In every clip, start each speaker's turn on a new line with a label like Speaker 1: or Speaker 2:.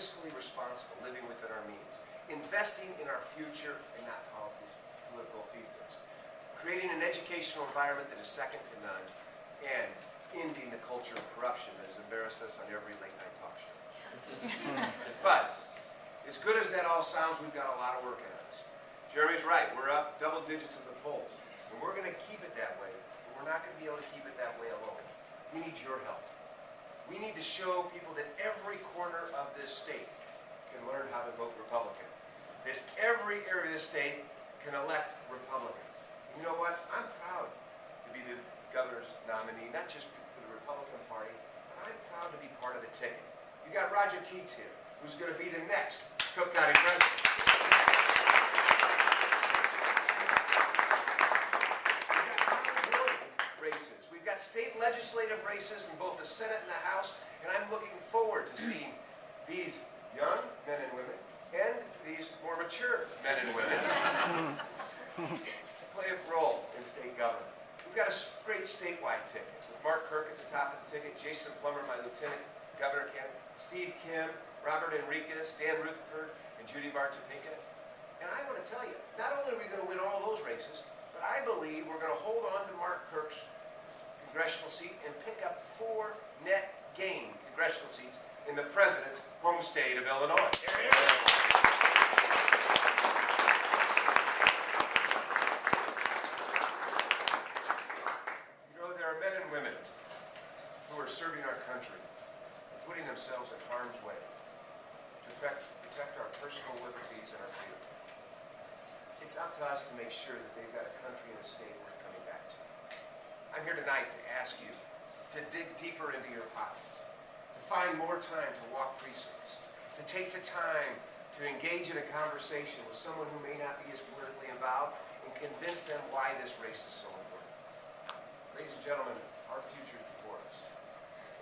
Speaker 1: fiscally responsible, living within our means, investing in our future and not political fiefdoms, creating an educational environment that is second to none, and ending the culture of corruption that has embarrassed us on every late-night talk show. But, as good as that all sounds, we've got a lot of work ahead of us. Jeremy's right, we're up double digits in the polls, and we're going to keep it that way, but we're not going to be able to keep it that way alone. We need your help. We need to show people that every corner of this state can learn how to vote Republican, that every area of this state can elect Republicans. And you know what? I'm proud to be the governor's nominee, not just for the Republican Party, but I'm proud to be part of the ticket. You got Roger Keats here, who's going to be the next Cook County president. Races. We've got state legislative races in both the Senate and the House, and I'm looking forward to seeing these young men and women and these more mature men and women play a role in state government. We've got a great statewide ticket with Mark Kirk at the top of the ticket, Jason Plummer, my lieutenant governor candidate, Steve Kim, Robert Enriquez, Dan Rutherford, and Judy Bartopinka. And I want to tell you, not only are we going to win all those races, but I believe we're going to hold on to Mark Kirk's congressional seat and pick up 4 net gain congressional seats in the president's home state of Illinois. You know, there are men and women who are serving our country, putting themselves in harm's way to protect our personal liberties and our freedom. It's up to us to make sure that they've got a country and a state worth coming back to. I'm here tonight to ask you to dig deeper into your pockets, to find more time to walk precincts, to take the time to engage in a conversation with someone who may not be as politically involved and convince them why this race is so important. Ladies and gentlemen, our future is before us,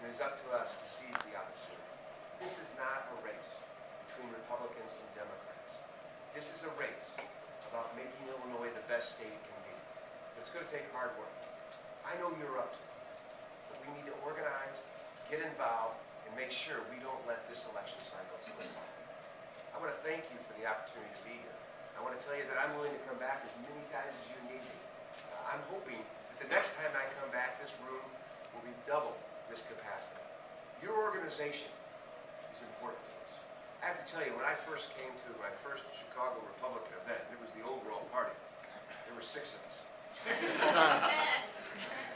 Speaker 1: and it's up to us to seize the opportunity. This is not a race between Republicans and Democrats. This is a race about making Illinois the best state it can be. But it's going to take hard work. I know you're up to it, but we need to organize, get involved, and make sure we don't let this election cycle slip by. I want to thank you for the opportunity to be here. I want to tell you that I'm willing to come back as many times as you need me. I'm hoping that the next time I come back, this room will be double this capacity. Your organization is important to us. I have to tell you, when I first came to my first Chicago Republican event, it was the overall party. There were 6 of us.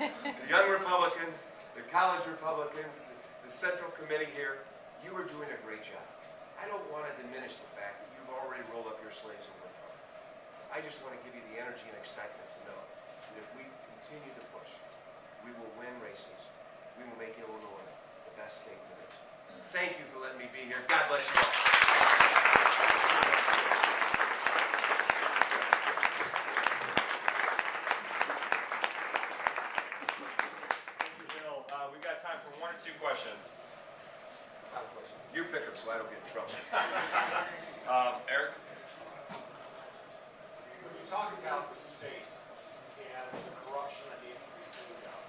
Speaker 1: The young Republicans, the college Republicans, the Central Committee here, you are doing a great job. I don't want to diminish the fact that you've already rolled up your sleeves and worked hard. I just want to give you the energy and excitement to know that if we continue to push, we will win races. We will make Illinois the best state in the nation. Thank you for letting me be here. God bless you all.
Speaker 2: We've got time for 1 or 2 questions.
Speaker 1: You pick them so I don't get in trouble.
Speaker 2: Eric?
Speaker 3: When you talk about the state and the corruption that needs to be cleaned up,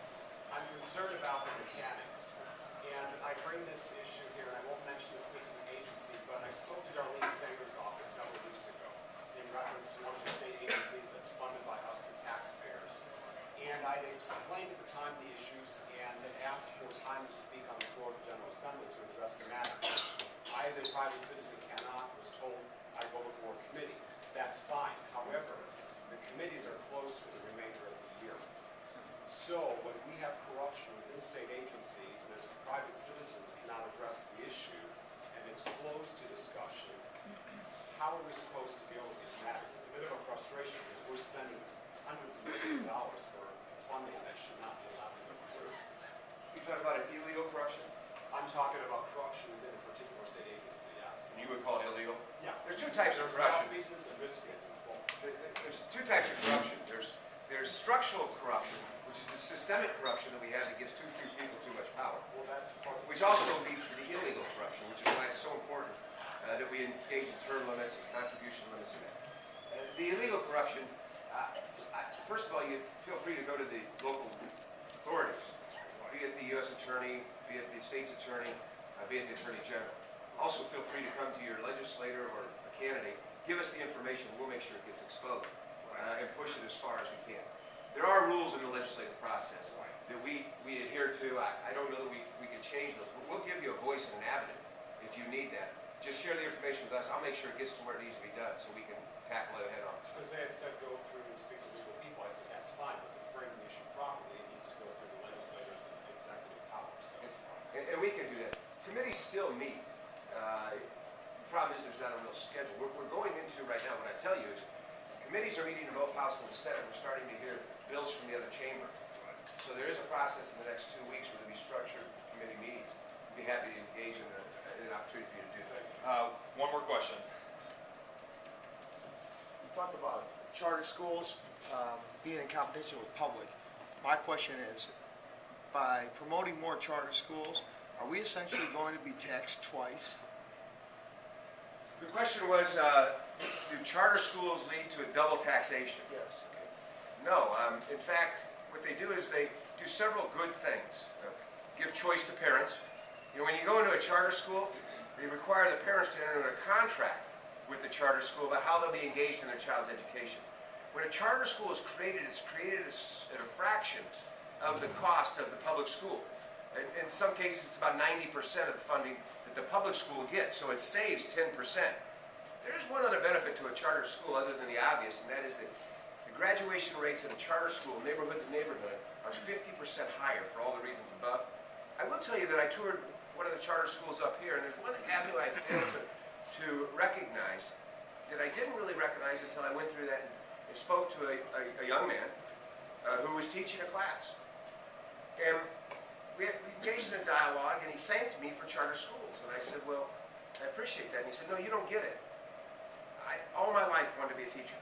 Speaker 3: I'm concerned about the mechanics. And I bring this issue here, and I won't mention the specific agency, but I spoke to Darlene Sanger's office several weeks ago in reference to one of the state agencies that's funded by us, the taxpayers. And I explained at the time the issues and then asked for time to speak on the floor of the General Assembly to address the matter. I, as a private citizen, was told I go before a committee. That's fine. However, the committees are closed for the remainder of the year. So when we have corruption within state agencies and as private citizens cannot address the issue and it's closed to discussion, how are we supposed to deal with these matters? It's a bit of a frustration because we're spending hundreds of millions of dollars for funding that should not be allowed to go through.
Speaker 1: You talk about an illegal corruption?
Speaker 3: I'm talking about corruption within a particular state agency, yes.
Speaker 1: And you would call it illegal?
Speaker 3: Yeah.
Speaker 1: There's 2 types of
Speaker 3: There's
Speaker 1: corruption.
Speaker 3: malfeasance and misfeasance. Well,
Speaker 1: There's 2 types of corruption. There's structural corruption, which is the systemic corruption that we have that gives too few people too much power.
Speaker 3: well, that's part of
Speaker 1: Which also leads to the illegal corruption, which is why it's so important that we engage in term limits and contribution limits in that. The illegal corruption, first of all, you feel free to go to the local authorities, be it the U.S. Attorney, be it the state's attorney, be it the Attorney General. Also, feel free to come to your legislator or a candidate, give us the information, we'll make sure it gets exposed, and push it as far as we can. There are rules in the legislative process that we adhere to. I don't know that we can change those, but we'll give you a voice and an avenue if you need that. Just share the information with us, I'll make sure it gets to where it needs to be done, so we can tackle it head on.
Speaker 3: Because they had said go through and speak to legal people, I said that's fine, but to frame the issue properly, it needs to go through the legislators and the executive powers, so.
Speaker 1: And we can do that. Committees still meet. The problem is there's not a real schedule. We're going into right now, what I tell you is, committees are meeting in both House and the Senate. We're starting to hear bills from the other chamber. So there is a process in the next 2 weeks where there'll be structured committee meetings. I'd be happy to engage in an opportunity for you to do that.
Speaker 2: One more question.
Speaker 4: You talked about charter schools being in competition with public. My question is, by promoting more charter schools, are we essentially going to be taxed twice?
Speaker 1: The question was, do charter schools lead to a double taxation?
Speaker 4: Yes.
Speaker 1: No. In fact, what they do is they do several good things. Give choice to parents. You know, when you go into a charter school, they require the parents to enter into a contract with the charter school about how they'll be engaged in their child's education. When a charter school is created, it's created at a fraction of the cost of the public school. In some cases, it's about 90% of the funding that the public school gets, so it saves 10%. There's one other benefit to a charter school other than the obvious, and that is that the graduation rates in a charter school, neighborhood to neighborhood, are 50% higher for all the reasons above. I will tell you that I toured one of the charter schools up here, and there's one avenue I failed to recognize that I didn't really recognize until I went through that and spoke to a young man who was teaching a class. And we engaged in a dialogue, and he thanked me for charter schools. And I said, well, I appreciate that. And he said, no, you don't get it. All my life wanted to be a teacher.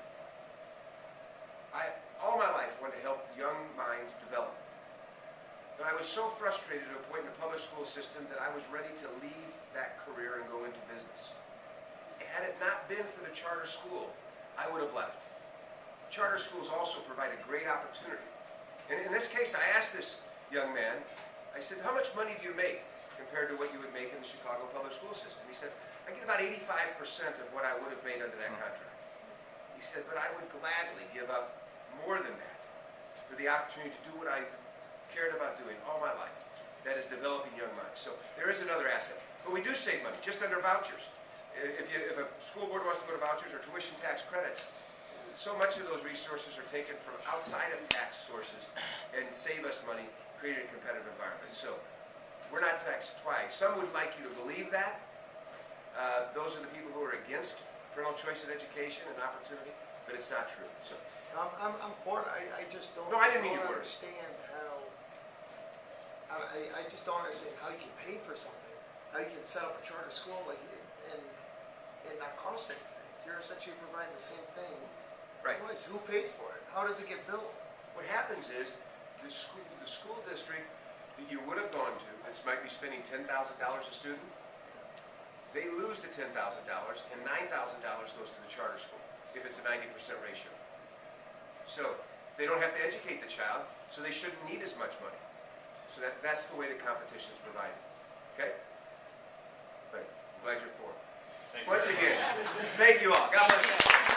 Speaker 1: All my life wanted to help young minds develop. But I was so frustrated to a point in the public school system that I was ready to leave that career and go into business. Had it not been for the charter school, I would have left. Charter schools also provide a great opportunity. And in this case, I asked this young man, I said, how much money do you make compared to what you would make in the Chicago public school system? He said, I get about 85% of what I would have made under that contract. He said, but I would gladly give up more than that for the opportunity to do what I cared about doing all my life. That is developing young minds. So there is another asset. But we do save money, just under vouchers. If a school board wants to go to vouchers or tuition tax credits, so much of those resources are taken from outside of tax sources and save us money, create a competitive environment. So we're not taxed twice. Some would like you to believe that. Those are the people who are against parental choice in education and opportunity, but it's not true. So
Speaker 4: I'm for it. I just don't.
Speaker 1: No, I didn't mean your
Speaker 4: don't
Speaker 1: words.
Speaker 4: understand how. I just don't understand how you can pay for something. How you can set up a charter school and not cost anything. You're essentially providing the same thing.
Speaker 1: Right.
Speaker 4: Twice. Who pays for it? How does it get billed?
Speaker 1: what happens is the school district that you would have gone to, this might be spending $10,000 a student, they lose the $10,000 and $9,000 goes to the charter school if it's a 90% ratio. So they don't have to educate the child, so they shouldn't need as much money. So that's the way the competition is provided. Okay? But I'm glad you're for it.
Speaker 2: Thank you
Speaker 1: Once
Speaker 2: very
Speaker 1: again,
Speaker 2: much.
Speaker 1: thank you all. God bless you.